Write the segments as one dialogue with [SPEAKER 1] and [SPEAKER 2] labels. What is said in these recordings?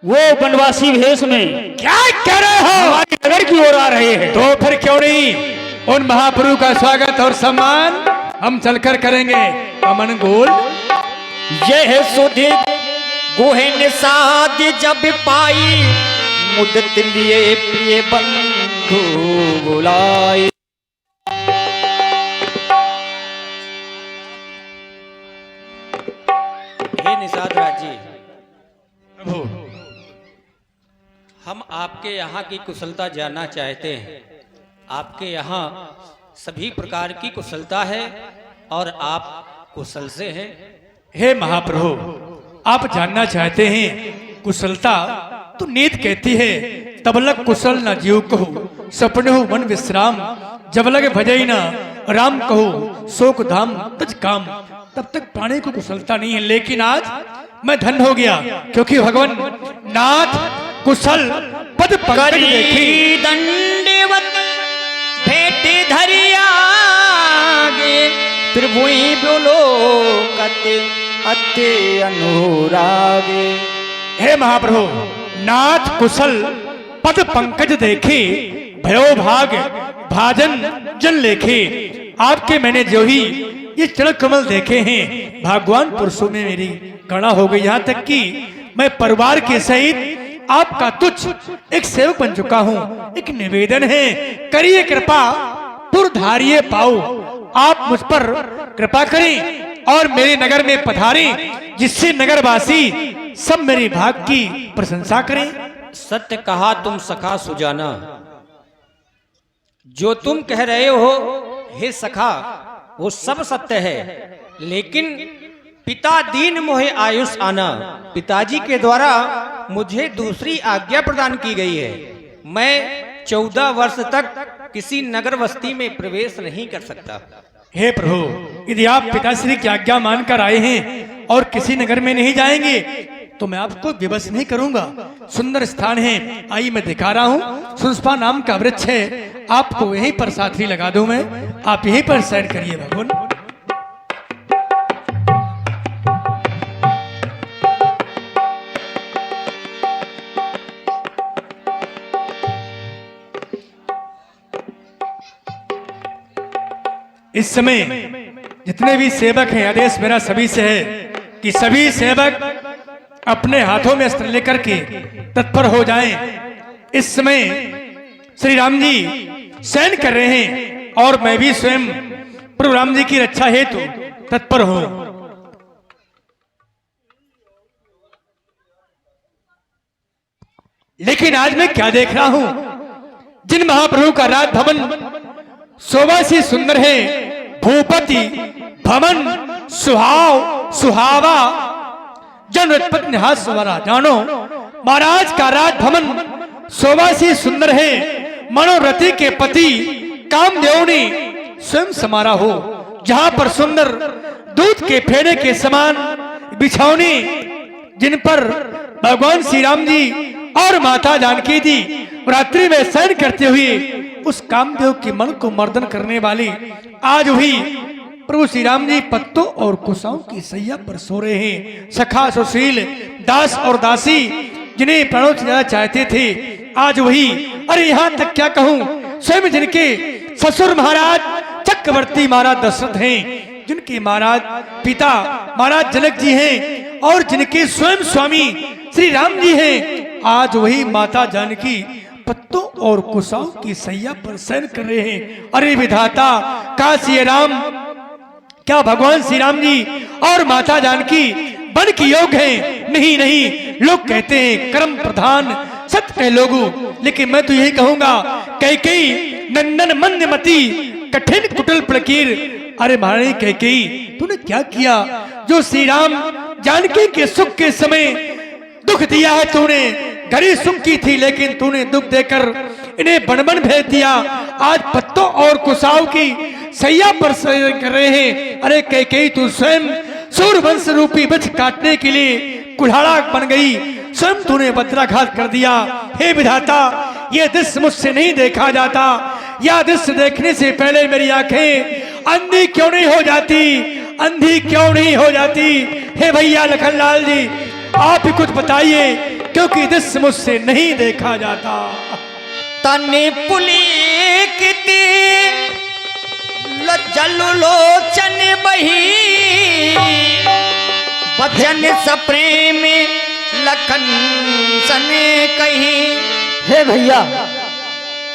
[SPEAKER 1] वो वनवासी भेष में
[SPEAKER 2] क्या कह रहे हो?
[SPEAKER 1] हमारी नगर की ओर आ रहे हैं।
[SPEAKER 2] तो फिर क्यों नहीं उन महाप्रभु का स्वागत और सम्मान हम चलकर करेंगे। अमन गोल
[SPEAKER 1] यह सुधि गुहन साध जब पाई, मुदत लिए प्रिय बंधु बुलाए। हे निषाद राज जी,
[SPEAKER 2] प्रभु
[SPEAKER 1] हम आपके यहाँ की कुशलता जानना चाहते हैं। आपके यहाँ सभी प्रकार की कुशलता है और आप कुशल से हैं।
[SPEAKER 2] हे महाप्रभु, आप जानना चाहते हैं कुशलता तो नीत कहती है, तब लग कुशल न जीव कहो, सपने हो मन विश्राम, जब लग भजई न राम कहो, शोक धाम तज काम। तब तक प्राणी को कुशलता नहीं है, लेकिन आज मैं धन हो गया क्योंकि भगवान नाथ कुशल पद पंकज देखी।
[SPEAKER 1] दंडवत भेट धरियागे, फिर वही बोलो कते अति अनुरागे।
[SPEAKER 2] हे महाप्रभु, नाथ कुशल पद पंकज देखे, भयो भाग भाजन जन लेखे। आपके मैंने जो ही ये चरण कमल देखे हैं, भगवान पुरुषों में मेरी गणना हो गई। यहाँ तक कि मैं परिवार के सहित आपका तुच्छ एक सेवक बन चुका हूँ। एक निवेदन है, करिए कृपा पुरधारिये पाओ। आप मुझ पर कृपा करें और मेरे नगर में पधारें, जिससे नगरवासी सब मेरी भाग की प्रशंसा करें।
[SPEAKER 1] सत्य कहा तुम सखा सुजाना, जो तुम कह रहे हो हे सखा वो सब सत्य है, लेकिन पिता दीन मोहे आयुष आना, पिताजी के द्वारा मुझे दूसरी आज्ञा प्रदान की गई है। मैं 14 वर्ष तक किसी नगर बस्ती में प्रवेश नहीं कर सकता।
[SPEAKER 2] हे प्रभु, यदि आप पिताश्री की आज्ञा मानकर आए हैं और किसी नगर में नहीं जाएंगे तो मैं आपको विवश नहीं करूंगा। सुंदर स्थान है, आइए मैं दिखा रहा हूँ। सुंसपा नाम का वृक्ष है, आपको यहीं पर साथी लगा दूं मैं, आप यहीं पर सैर करिए भगवान। इस समय जितने भी सेवक हैं, आदेश मेरा सभी से है कि सभी सेवक अपने हाथों में अस्त्र लेकर के तत्पर हो जाएं। इस समय श्री राम जी शयन कर रहे हैं और मैं भी स्वयं प्रभु राम जी की रक्षा हेतु तत्पर हूं। लेकिन आज मैं क्या देख रहा हूं, जिन महाप्रभु का राज भवन शोभा से सुंदर है, भूपति भवन सुहाव सुहावा, जन उत्पत्ति निहास सवारा। जानो महाराज का राज भवन शोभा से सुंदर है, मनोरथी के पति कामदेव ने स्वयं समारा हो। जहां पर सुंदर दूध के फेड़े के समान बिछौने, जिन पर भगवान श्री राम जी और माता जानकी जी रात्रि में शयन करते हुए उस कामदेव के मन को मर्दन करने वाली आज हुई प्रभु श्री राम जी पत्तों और कुशाओं की सैया पर सो रहे हैं। सखा सुशील दास और दासी जिन्हें प्राणों से ज्यादा चाहते थे, आज वही, अरे यहाँ तक क्या कहूँ, स्वयं जिनके ससुर महाराज चक्रवर्ती महाराज दशरथ हैं, जिनके महाराज पिता महाराज जनक जी हैं और जिनके स्वयं स्वामी श्री राम जी हैं, आज वही माता जानकी पत्तों और कुशाओं की सैया पर शयन कर रहे हैं। अरे विधाता, काशी राम, क्या भगवान श्री राम जी और माता जानकी बन की योग है? नहीं नहीं, लोग कहते हैं कर्म प्रधान सत्य है लोगों, लेकिन मैं तो यही कहूंगा, कैकेयी नंदन मंदमती कठिन कुटिल प्रकीर। अरे महारानी कैकेयी, तूने क्या किया? जो श्री राम जानकी के सुख के समय दुख दिया है तूने, गरीब सुख की थी, लेकिन तूने दुख देकर इन्हें बन भेज दिया। आज पत्तों और कुशाओं की सैया पर कर रहे हैं। अरे कैकेयी, तू स्वयं सूर्यवंश रूपी वृक्ष काटने के लिए कुल्हाड़ा बन गई, स्वयं तूने वज्राघात कर दिया। हे विधाता, यह दृश्य मुझसे नहीं देखा जाता। यह दृश्य देखने से पहले मेरी आंखें अंधी क्यों नहीं हो जाती, अंधी क्यों नहीं हो जाती? हे भैया लखनलाल जी, आप ही कुछ बताइए, क्योंकि दृश्य मुझसे नहीं देखा जाता।
[SPEAKER 1] तने पुलिकिति लज्जलु लोचन बही बचन सप्रेम लखन सने कही।
[SPEAKER 3] हे भैया,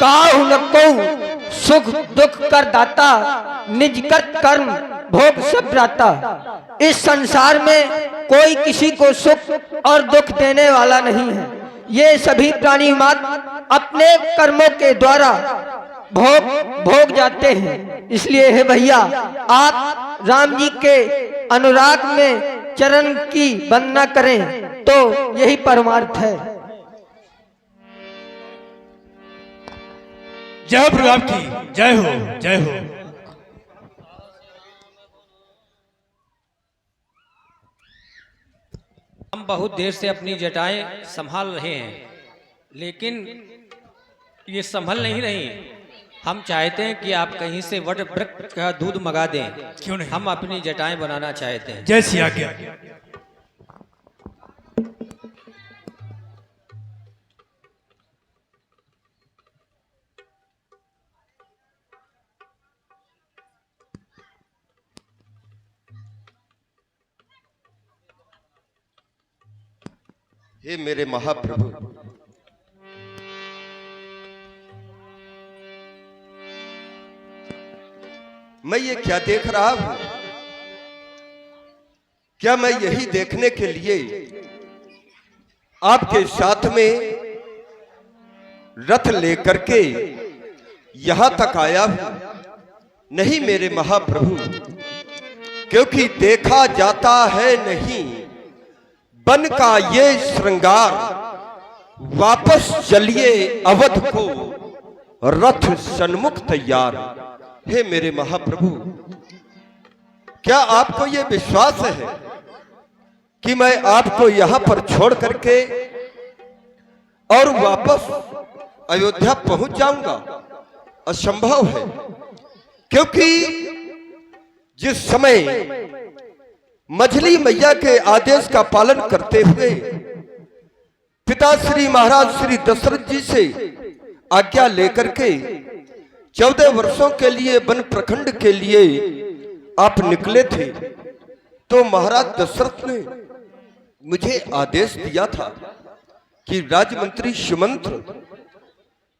[SPEAKER 3] काहु न कहु सुख दुख कर दाता, निज कर कर्म भोग सब राता। इस संसार में कोई किसी को सुख और दुख देने वाला नहीं है। ये सभी प्राणी मात्र अपने कर्मों के द्वारा भोग जाते हैं। इसलिए हे भैया, आप राम जी के अनुराग में चरण की वंदना करें तो यही परमार्थ है।
[SPEAKER 2] जय प्रभु आपकी जय हो, जय हो।
[SPEAKER 1] हम बहुत देर से अपनी जटाएं संभाल रहे हैं, लेकिन ये संभल नहीं रही। हम चाहते हैं कि आप कहीं से वट वृक्ष का दूध मंगा दें।
[SPEAKER 2] क्यों नहीं?
[SPEAKER 1] हम अपनी जटाएं बनाना चाहते हैं।
[SPEAKER 2] जैसी आज्ञा।
[SPEAKER 4] हे मेरे महाप्रभु, मैं ये क्या देख रहा हूं? क्या मैं यही देखने के लिए आपके साथ में रथ लेकर के यहां तक आया हूं? नहीं मेरे महाप्रभु, क्योंकि देखा जाता है नहीं बन का ये श्रृंगार। वापस चलिए अवध को, रथ सन्मुख तैयार। हे मेरे महाप्रभु, क्या आपको ये विश्वास है कि मैं आपको यहां पर छोड़ करके और वापस अयोध्या पहुंच जाऊंगा? असंभव है, क्योंकि जिस समय मझली मैया के आदेश का पालन करते हुए पिता श्री महाराज श्री दशरथ जी से आज्ञा लेकर के 14 वर्षों के लिए वन प्रखंड के लिए आप निकले थे, तो महाराज दशरथ ने मुझे आदेश दिया था कि राजमंत्री सुमंत्र,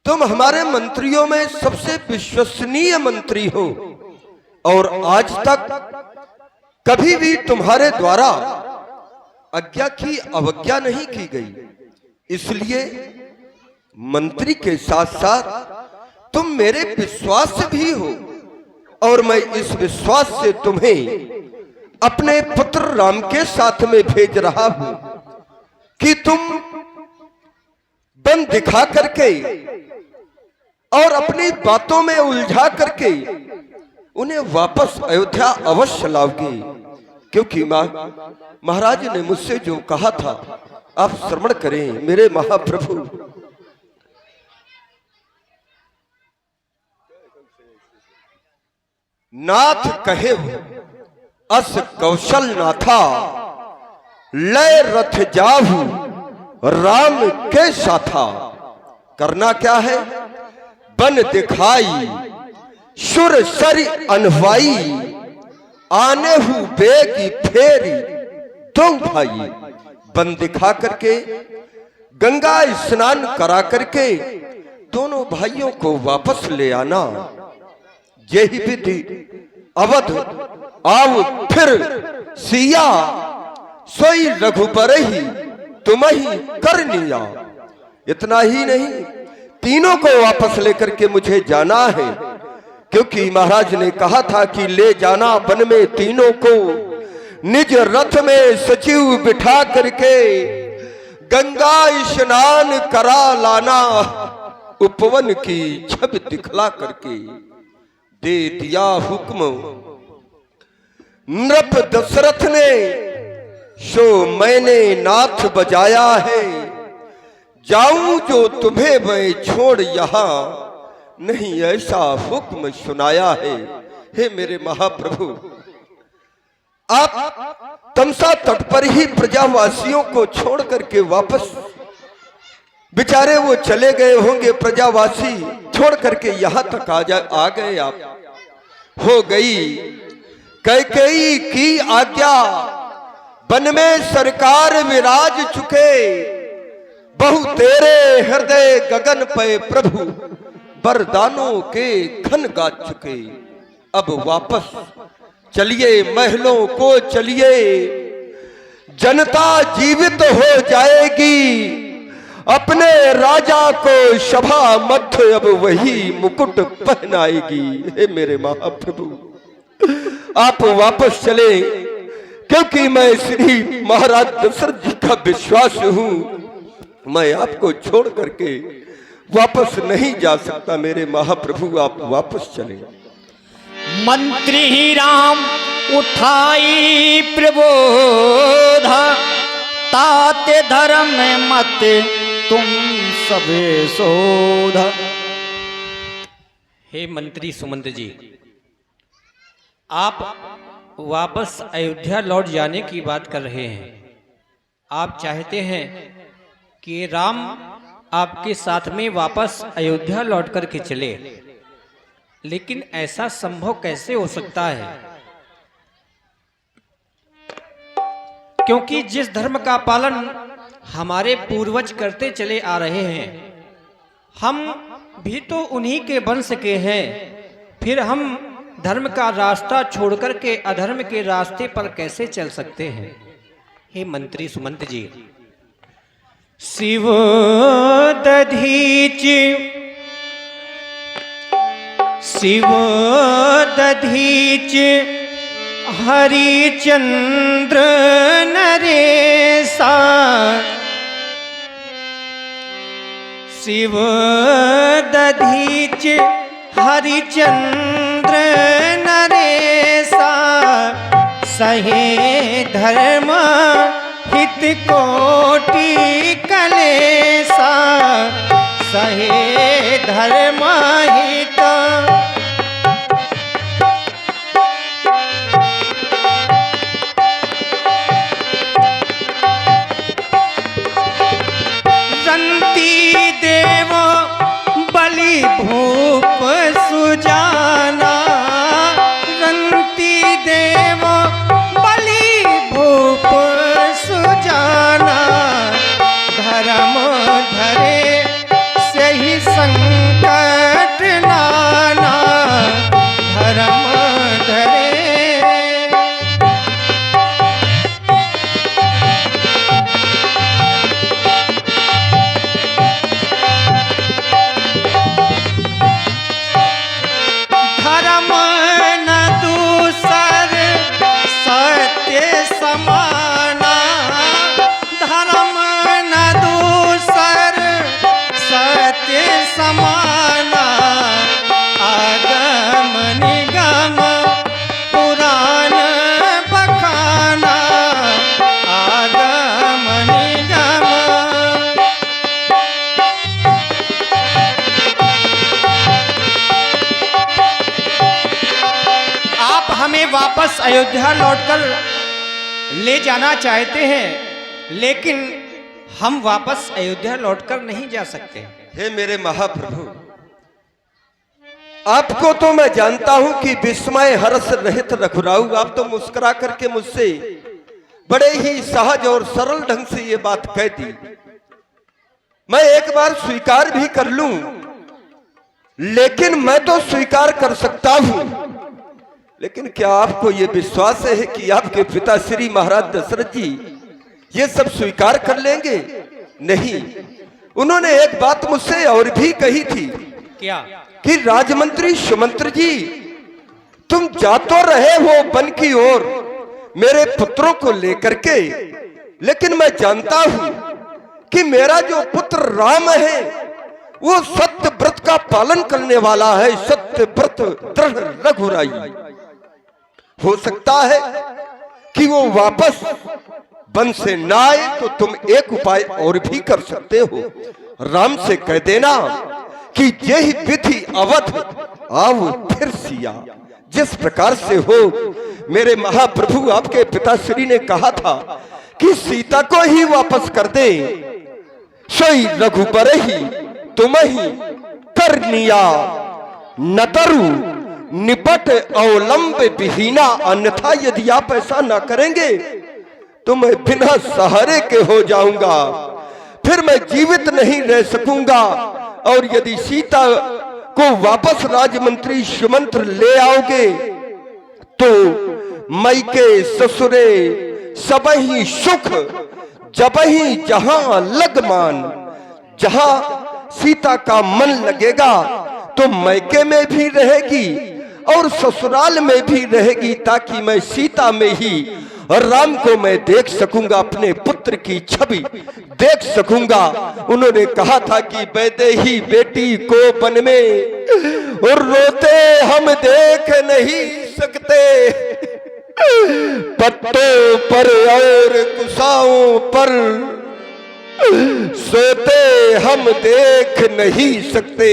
[SPEAKER 4] तुम हमारे मंत्रियों में सबसे विश्वसनीय मंत्री हो और आज तक कभी भी तुम्हारे द्वारा आज्ञा की अवज्ञा नहीं की गई। इसलिए मंत्री के साथ साथ तुम मेरे विश्वास भी हो और मैं इस विश्वास से तुम्हें अपने पुत्र राम के साथ में भेज रहा हूं कि तुम बन दिखा करके और अपनी बातों में उलझा करके उन्हें वापस अयोध्या अवश्य लाओगे, क्योंकि महाराज ने मुझसे जो कहा था आप श्रवण करें मेरे महाप्रभु। नाथ कहे अस कौशल नाथा, लय रथ जाहू राम के साथा। करना क्या है? बन दिखाई सुर सरी अनवाई, आने हु बेगी फेरी दो भाई। बन दिखा करके गंगा स्नान करा करके दोनों भाइयों को वापस ले आना। यही विधि अवध आओ फिर सिया, सोई रघुबर ही तुम ही करनिया। इतना ही नहीं, तीनों को वापस लेकर के मुझे जाना है, क्योंकि महाराज ने कहा था कि ले जाना वन में तीनों को, निज रथ में सचिव बिठा करके गंगा स्नान करा लाना। उपवन की छवि दिखला करके दे दिया हुक्म नृप दशरथ ने, सो मैंने नाथ बजाया है। जाऊं जो तुम्हें मैं छोड़ यहां, नहीं ऐसा हुक्म सुनाया है। हे मेरे महाप्रभु, आप तमसा तट पर ही प्रजावासियों को छोड़ करके वापस बेचारे वो चले गए होंगे प्रजावासी, छोड़ करके यहां तक आ गए आप। हो गई कैकेयी की आज्ञा, वन में सरकार विराज चुके, बहु तेरे हृदय गगन पे प्रभु, वरदानों के खन गा चुके। अब वापस चलिए महलों को चलिए, जनता जीवित हो जाएगी, अपने राजा को सभा मध्य अब वही मुकुट पहनाएगी। हे मेरे महाप्रभु, आप वापस चले, क्योंकि मैं श्री महाराज दशरथ जी का विश्वास हूं, मैं आपको छोड़ करके वापस नहीं जा सकता। मेरे महाप्रभु आप वापस चले।
[SPEAKER 5] मंत्री राम उठाई प्रबोध, ताते धर्म मत तुम सबे शोध।
[SPEAKER 1] हे मंत्री सुमंत जी, आप वापस अयोध्या लौट जाने की बात कर रहे हैं। आप चाहते हैं कि राम आपके साथ में वापस अयोध्या लौट करके चले, लेकिन ऐसा संभव कैसे हो सकता है? क्योंकि जिस धर्म का पालन हमारे पूर्वज करते चले आ रहे हैं, हम भी तो उन्हीं के वंश के हैं। फिर हम धर्म का रास्ता छोड़कर के अधर्म के रास्ते पर कैसे चल सकते हैं? हे मंत्री सुमंत जी, शिव दधीच शिव दधीच हरिचंद्र नरेसा, शिव दधीच हरिचंद्र नरेसा, सहे धर्म हित कोटि कलेसा, सहे धर्म हित। रंती देव बलि भूप सुजाना, रंती देव बलि भूप सुजाना, धर्म धरे से ही संकट नाना, धर्म धरे। धर्म न दूसर सत्य समाना, धर्म न दूसर सत्य समाना, आगम निगम पुराण बखाना, आगम निगम। आप हमें वापस अयोध्या लौटकर ले जाना चाहते हैं, लेकिन हम वापस अयोध्या लौटकर नहीं जा सकते।
[SPEAKER 4] हे मेरे महाप्रभु, आपको तो मैं जानता हूं कि विस्मय हर्ष रहित रघुराऊ, आप तो मुस्कुरा करके मुझसे बड़े ही सहज और सरल ढंग से ये बात कह दी। मैं एक बार स्वीकार भी कर लूं, लेकिन मैं तो स्वीकार कर सकता हूं, लेकिन क्या आपको यह विश्वास है कि आपके पिता श्री महाराज दशरथ जी ये सब स्वीकार कर लेंगे? नहीं, उन्होंने एक बात मुझसे और भी कही थी।
[SPEAKER 1] क्या?
[SPEAKER 4] कि राजमंत्री सुमंत्र जी, तुम जा तो रहे हो वन की ओर मेरे पुत्रों को लेकर के, लेकिन मैं जानता हूं कि मेरा जो पुत्र राम है वो सत्य व्रत का पालन करने वाला है, सत्य व्रत दृढ़ रघुराई। हो सकता है कि वो वापस वन से ना आए, तो तुम एक उपाय और भी कर सकते हो। राम से कह देना कि यही विधि अवध आओ फिर सिया। जिस प्रकार से हो मेरे महाप्रभु, आपके पिताश्री ने कहा था कि सीता को ही वापस कर दे, सोई रघुबर ही तुम ही करनिया नतरु निपट अवलंब विहीना। अन्यथा यदि आप ऐसा ना करेंगे तो मैं बिना सहारे के हो जाऊंगा, फिर मैं जीवित नहीं रह सकूंगा। और यदि सीता को वापस राजमंत्री सुमंत्र ले आओगे तो मायके ससुरे सब ही सुख, जब ही जहां लगमान। जहां सीता का मन लगेगा तो मायके में भी रहेगी और ससुराल में भी रहेगी, ताकि मैं सीता में ही और राम को मैं देख सकूंगा, अपने पुत्र की छवि देख सकूंगा। उन्होंने कहा था कि वैदेही बेटी को वन में और रोते हम देख नहीं सकते, पत्तों पर और कुशाओं पर सोते हम देख नहीं सकते।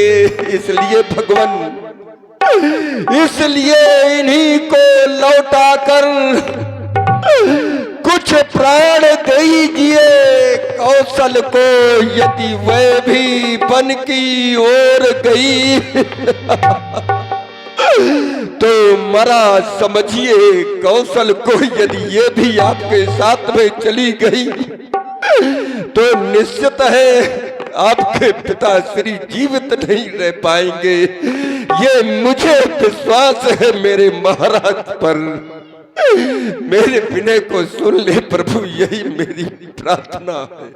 [SPEAKER 4] इसलिए भगवान, इसलिए इन्हीं को लौटा कर कुछ प्राण दीजिए कौशल को, यदि वह भी वन की ओर गई तो मरा समझिए कौशल को। यदि ये भी आपके साथ में चली गई तो निश्चित है आपके पिता श्री जीवित नहीं रह पाएंगे। ये मुझे विश्वास है मेरे महाराज पर। मेरे विनय को सुन ले प्रभु, यही मेरी प्रार्थना है।